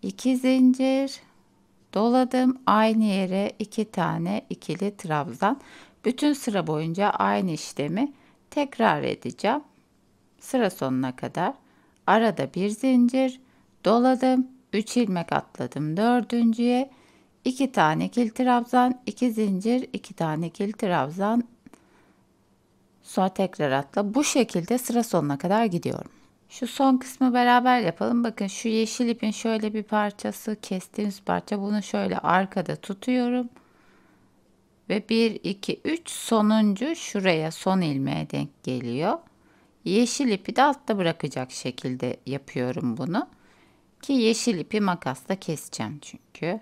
2 zincir doladım. Aynı yere 2 tane ikili trabzan. Bütün sıra boyunca aynı işlemi tekrar edeceğim. Sıra sonuna kadar. Arada bir zincir doladım. 3 ilmek atladım dördüncüye. 2 tane ikili trabzan, 2 zincir, 2 tane ikili trabzan. Sonra tekrar atla. Bu şekilde sıra sonuna kadar gidiyorum. Şu son kısmı beraber yapalım. Bakın şu yeşil ipin şöyle bir parçası, kestiğimiz parça. Bunu şöyle arkada tutuyorum. Ve 1 2 3 sonuncu şuraya son ilmeğe denk geliyor. Yeşil ipi de altta bırakacak şekilde yapıyorum bunu. Ki yeşil ipi makasla keseceğim çünkü.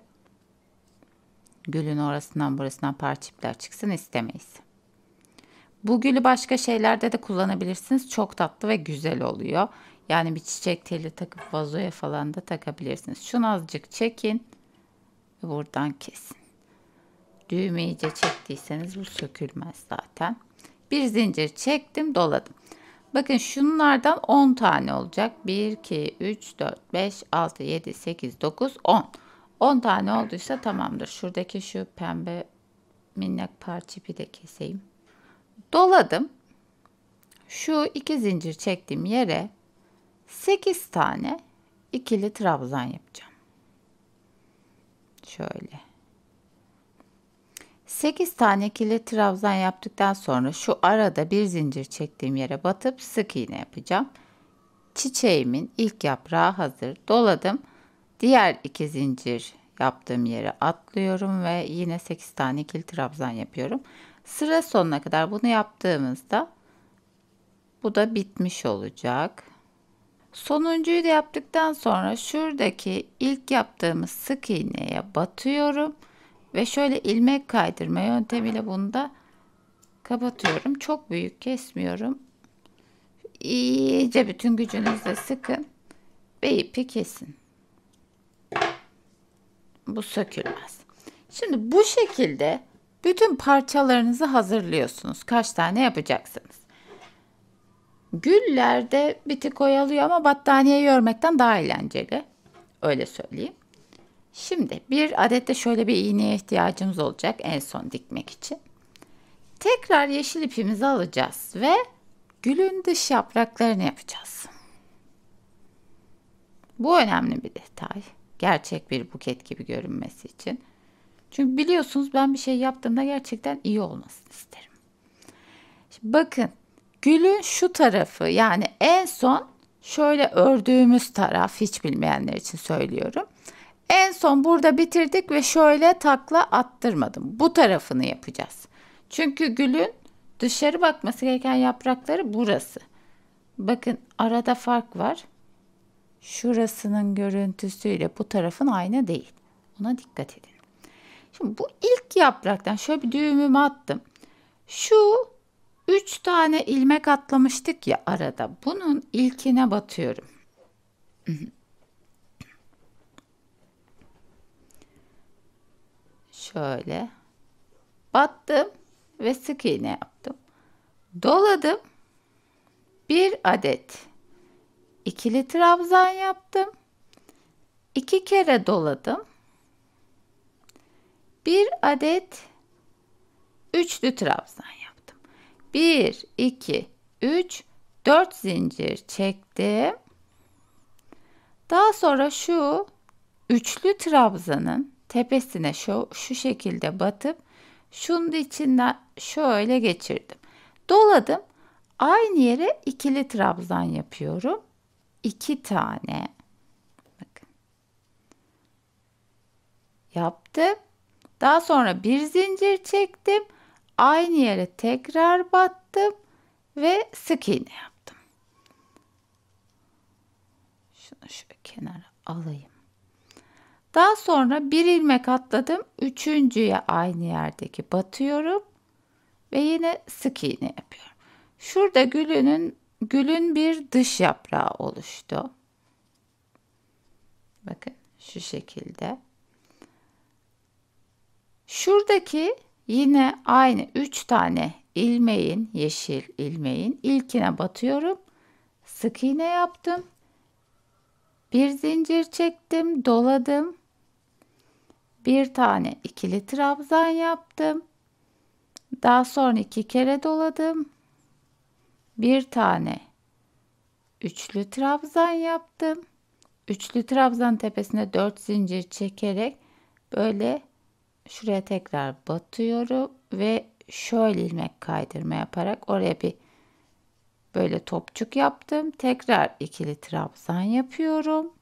Gülün orasından burasından parça ipler çıksın istemeyiz. Bu gülü başka şeylerde de kullanabilirsiniz. Çok tatlı ve güzel oluyor. Yani bir çiçek teli takıp vazoya falan da takabilirsiniz. Şunu azıcık çekin ve buradan kesin. Düğümü iyice çektiyseniz bu sökülmez zaten. Bir zincir çektim, doladım. Bakın şunlardan 10 tane olacak. 1, 2, 3, 4, 5, 6, 7, 8, 9, 10. 10 tane olduysa tamamdır. Şuradaki şu pembe minnak parça ipi de keseyim. Doladım. Şu 2 zincir çektiğim yere 8 tane ikili trabzan yapacağım. Şöyle. 8 tane ikili trabzan yaptıktan sonra şu arada bir zincir çektiğim yere batıp sık iğne yapacağım. Çiçeğimin ilk yaprağı hazır. Doladım. Diğer 2 zincir yaptığım yere atlıyorum ve yine 8 tane ikili trabzan yapıyorum. Sıra sonuna kadar bunu yaptığımızda bu da bitmiş olacak. Sonuncuyu da yaptıktan sonra şuradaki ilk yaptığımız sık iğneye batıyorum. Ve şöyle ilmek kaydırma yöntemiyle bunu da kapatıyorum. Çok büyük kesmiyorum. İyice bütün gücünüzle sıkın ve ipi kesin. Bu sökülmez. Şimdi bu şekilde bütün parçalarınızı hazırlıyorsunuz. Kaç tane yapacaksınız? Güllerde bir tık oyalıyor ama battaniyeyi örmekten daha eğlenceli. Öyle söyleyeyim. Şimdi bir adet de şöyle bir iğneye ihtiyacımız olacak en son dikmek için. Tekrar yeşil ipimizi alacağız ve gülün dış yapraklarını yapacağız. Bu önemli bir detay. Gerçek bir buket gibi görünmesi için. Çünkü biliyorsunuz ben bir şey yaptığımda gerçekten iyi olmasını isterim. Şimdi bakın gülün şu tarafı yani en son şöyle ördüğümüz taraf hiç bilmeyenler için söylüyorum. En son burada bitirdik ve şöyle takla attırmadım. Bu tarafını yapacağız. Çünkü gülün dışarı bakması gereken yaprakları burası. Bakın arada fark var. Şurasının görüntüsüyle bu tarafın aynı değil. Ona dikkat edin. Şimdi bu ilk yapraktan şöyle bir düğümümü attım. Şu 3 tane ilmek atlamıştık ya arada. Bunun ilkine batıyorum. Şöyle battım ve sık iğne yaptım. Doladım. Bir adet ikili trabzan yaptım. 2 kere doladım. Bir adet üçlü trabzan yaptım. 1, 2, 3, 4 zincir çektim. Daha sonra şu üçlü trabzanın tepesine şu şekilde batıp şunun içinden şöyle geçirdim. Doladım. Aynı yere ikili trabzan yapıyorum. 2 tane. Bakın. Yaptım. Daha sonra bir zincir çektim. Aynı yere tekrar battım ve sık iğne yaptım. Şunu şöyle kenara alayım. Daha sonra bir ilmek atladım. Üçüncüye aynı yerdeki batıyorum ve yine sık iğne yapıyorum. Şurada gülün bir dış yaprağı oluştu. Bakın şu şekilde. Şuradaki yine aynı 3 tane ilmeğin, yeşil ilmeğin ilkine batıyorum. Sık iğne yaptım. Bir zincir çektim, doladım. Bir tane ikili trabzan yaptım. Daha sonra 2 kere doladım. Bir tane üçlü trabzan yaptım. Üçlü trabzan tepesine 4 zincir çekerek böyle şuraya tekrar batıyorum ve şöyle ilmek kaydırma yaparak oraya bir böyle topçuk yaptım. Tekrar ikili trabzan yapıyorum.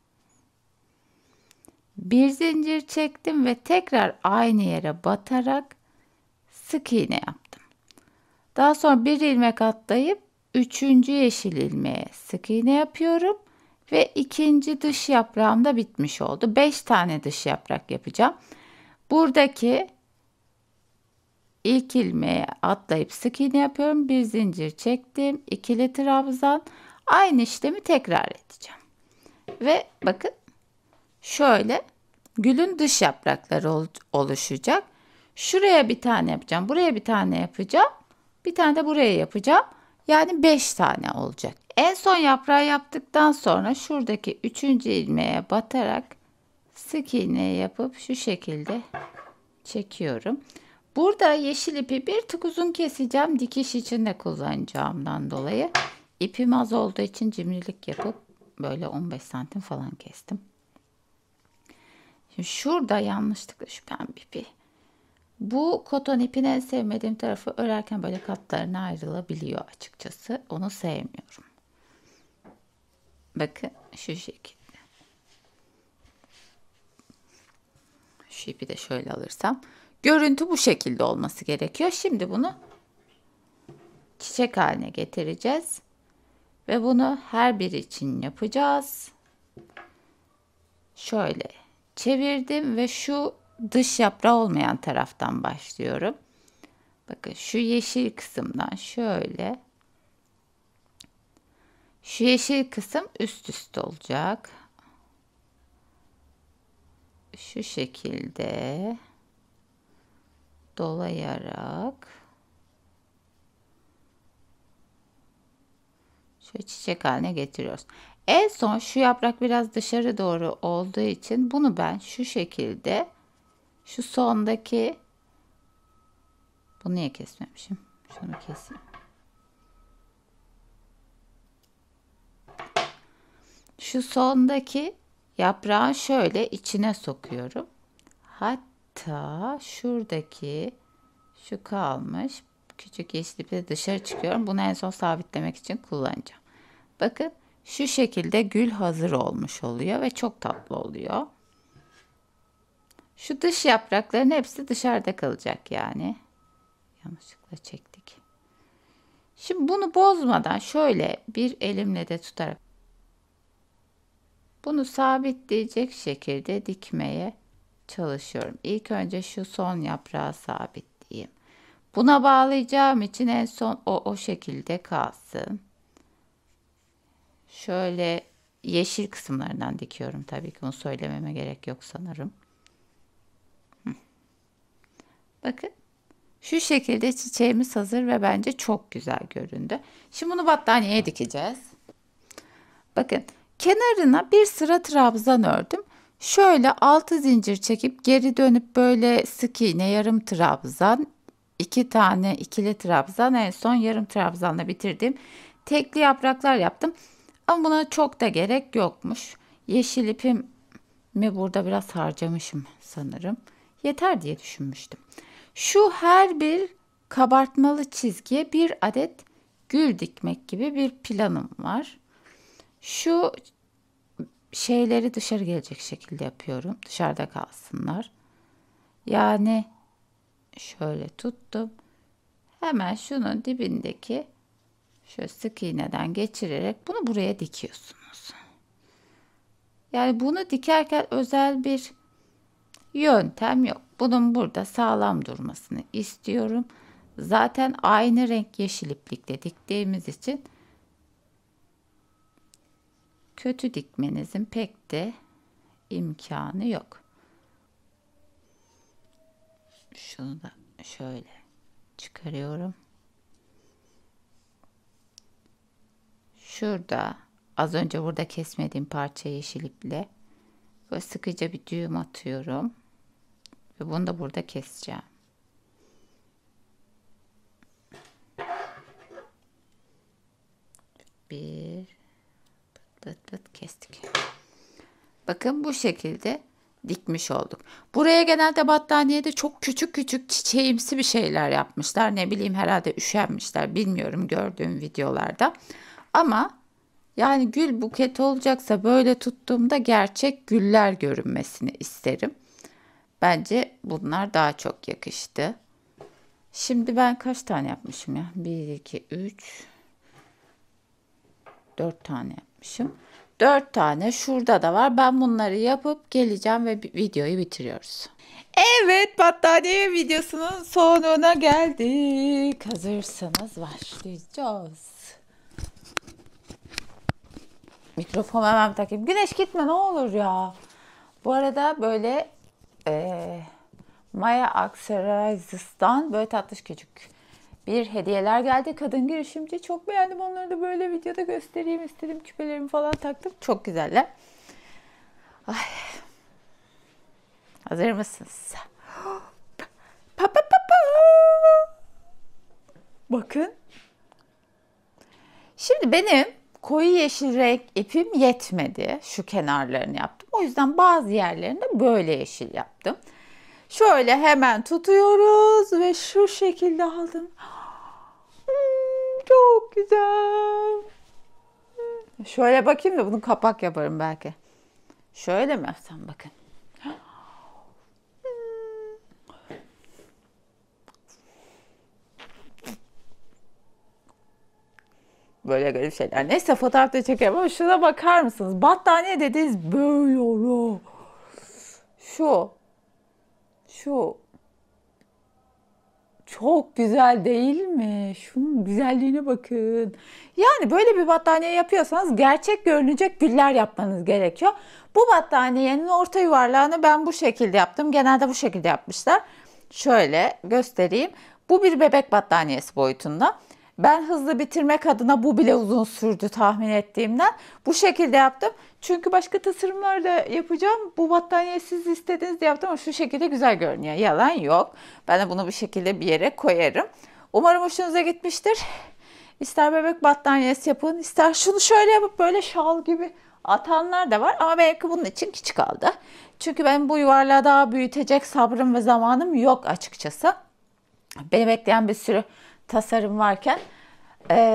Bir zincir çektim ve tekrar aynı yere batarak sık iğne yaptım. Daha sonra bir ilmek atlayıp üçüncü yeşil ilmeğe sık iğne yapıyorum ve ikinci dış yaprağım da bitmiş oldu. 5 tane dış yaprak yapacağım. Buradaki ilk ilmeğe atlayıp sık iğne yapıyorum. Bir zincir çektim. İkili trabzan. Aynı işlemi tekrar edeceğim. Ve bakın şöyle gülün dış yaprakları oluşacak. Şuraya bir tane yapacağım. Buraya bir tane yapacağım. Bir tane de buraya yapacağım. Yani 5 tane olacak. En son yaprağı yaptıktan sonra şuradaki 3. ilmeğe batarak sık iğne yapıp şu şekilde çekiyorum. Burada yeşil ipi bir tık uzun keseceğim. Dikiş için de kullanacağımdan dolayı. İpim az olduğu için cimrilik yapıp böyle 15 santim falan kestim. Şimdi şurada yanlışlıkla şu pembe ipi. Bu koton ipin en sevmediğim tarafı örerken böyle katlarına ayrılabiliyor açıkçası. Onu sevmiyorum. Bakın şu şekilde. Şu ipi de şöyle alırsam. Görüntü bu şekilde olması gerekiyor. Şimdi bunu çiçek haline getireceğiz. Ve bunu her biri için yapacağız. Şöyle çevirdim ve şu dış yaprağı olmayan taraftan başlıyorum. Bakın şu yeşil kısımdan şöyle. Şu yeşil kısım üst üste olacak. Şu şekilde dolayarak şöyle çiçek haline getiriyoruz. En son şu yaprak biraz dışarı doğru olduğu için bunu ben şu şekilde şu sondaki bunu niye kesmemişim? Şunu keseyim. Şu sondaki yaprağı şöyle içine sokuyorum. Hatta şuradaki şu kalmış küçük yeşil ipi dışarı çıkıyorum. Bunu en son sabitlemek için kullanacağım. Bakın şu şekilde gül hazır olmuş oluyor ve çok tatlı oluyor. Şu dış yaprakların hepsi dışarıda kalacak yani. Yanlışlıkla çektik. Şimdi bunu bozmadan şöyle bir elimle de tutarak bunu sabitleyecek şekilde dikmeye çalışıyorum. İlk önce şu son yaprağı sabitleyeyim. Buna bağlayacağım için en son o şekilde kalsın. Şöyle yeşil kısımlarından dikiyorum. Tabii ki bunu söylememe gerek yok sanırım. Bakın. Şu şekilde çiçeğimiz hazır ve bence çok güzel göründü. Şimdi bunu battaniyeye dikeceğiz. Bakın kenarına bir sıra trabzan ördüm. Şöyle 6 zincir çekip geri dönüp böyle sık iğne yarım trabzan, 2 tane ikili trabzan, en son yarım trabzanla bitirdim. Tekli yapraklar yaptım. Ama buna çok da gerek yokmuş. Yeşil ipimi burada biraz harcamışım sanırım. Yeter diye düşünmüştüm. Şu her bir kabartmalı çizgiye bir adet gül dikmek gibi bir planım var. Şu şeyleri dışarı gelecek şekilde yapıyorum. Dışarıda kalsınlar. Yani şöyle tuttum. Hemen şunun dibindeki şöyle sık iğneden geçirerek bunu buraya dikiyorsunuz. Yani bunu dikerken özel bir yöntem yok. Bunun burada sağlam durmasını istiyorum. Zaten aynı renk yeşil iplikle diktiğimiz için kötü dikmenizin pek de imkanı yok. Şunu da şöyle çıkarıyorum. Şurada az önce burada kesmediğim parça yeşil iple böyle sıkıca bir düğüm atıyorum. Ve bunu da burada keseceğim. Bir pıt pıt kestik. Bakın bu şekilde dikmiş olduk. Buraya genelde battaniyede çok küçük küçük çiçeğimsi bir şeyler yapmışlar. Ne bileyim herhalde üşenmişler. Bilmiyorum gördüğüm videolarda. Ama yani gül buketi olacaksa böyle tuttuğumda gerçek güller görünmesini isterim. Bence bunlar daha çok yakıştı. Şimdi ben kaç tane yapmışım ya? 1, 2, 3, 4 tane yapmışım. 4 tane şurada da var. Ben bunları yapıp geleceğim ve videoyu bitiriyoruz. Evet, battaniye videosunun sonuna geldik. Hazırsanız başlayacağız. Mikrofonu hemen takayım. Güneş gitme ne olur ya. Bu arada böyle Maya Accessorizes'tan böyle tatlış küçük bir hediyeler geldi. Kadın girişimci. Çok beğendim. Onları da böyle videoda göstereyim istedim. Küpelerimi falan taktım. Çok güzeller. Ay. Hazır mısınız? Pa, pa, pa, pa. Bakın. Şimdi benim koyu yeşil renk ipim yetmedi. Şu kenarlarını yaptım. O yüzden bazı yerlerinde böyle yeşil yaptım. Şöyle hemen tutuyoruz ve şu şekilde aldım. Çok güzel. Şöyle bakayım da bunu kapak yaparım belki. Şöyle mi yapsam bakın. Böyle garip şeyler. Neyse fotoğrafta çekerim ama şuna bakar mısınız? Battaniye dediğiniz böyle olur. Şu. Çok güzel değil mi? Şunun güzelliğine bakın. Yani böyle bir battaniye yapıyorsanız gerçek görünecek güller yapmanız gerekiyor. Bu battaniyenin orta yuvarlağını ben bu şekilde yaptım. Genelde bu şekilde yapmışlar. Şöyle göstereyim. Bu bir bebek battaniyesi boyutunda. Ben hızlı bitirmek adına bu bile uzun sürdü tahmin ettiğimden. Bu şekilde yaptım. Çünkü başka tasarımlar da yapacağım. Bu battaniyeyi siz istediğiniz diye yaptım ama şu şekilde güzel görünüyor. Yalan yok. Ben de bunu bir şekilde bir yere koyarım. Umarım hoşunuza gitmiştir. İster bebek battaniyesi yapın, ister şunu şöyle yapıp böyle şal gibi atanlar da var. Ama belki bunun için küçük aldı. Çünkü ben bu yuvarlağı daha büyütecek sabrım ve zamanım yok açıkçası. Beni bekleyen bir sürü tasarım varken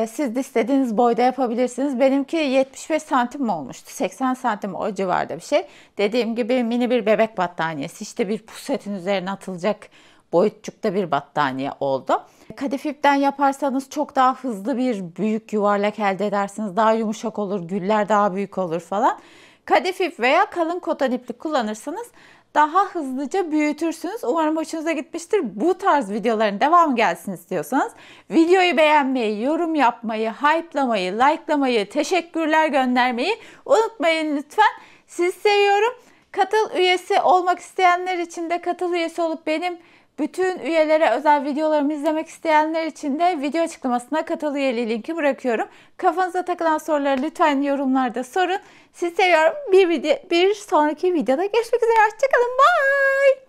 siz de istediğiniz boyda yapabilirsiniz. Benimki 75 santim mi olmuştu? 80 santim o civarda bir şey. Dediğim gibi mini bir bebek battaniyesi. İşte bir pusetin üzerine atılacak boyutçukta bir battaniye oldu. Kadif ipten yaparsanız çok daha hızlı bir büyük yuvarlak elde edersiniz. Daha yumuşak olur, güller daha büyük olur falan. Kadif ip veya kalın koton iplik kullanırsanız daha hızlıca büyütürsünüz. Umarım hoşunuza gitmiştir. Bu tarz videoların devamı gelsin istiyorsanız videoyu beğenmeyi, yorum yapmayı, hype'lamayı, like'lamayı, teşekkürler göndermeyi unutmayın lütfen. Sizi seviyorum. Katıl üyesi olmak isteyenler için de katıl üyesi olup benim bütün üyelere özel videolarımı izlemek isteyenler için de video açıklamasına katıl üyeliği linki bırakıyorum. Kafanıza takılan soruları lütfen yorumlarda sorun. Sizi seviyorum. Bir sonraki videoda görüşmek üzere. Hoşçakalın. Bye.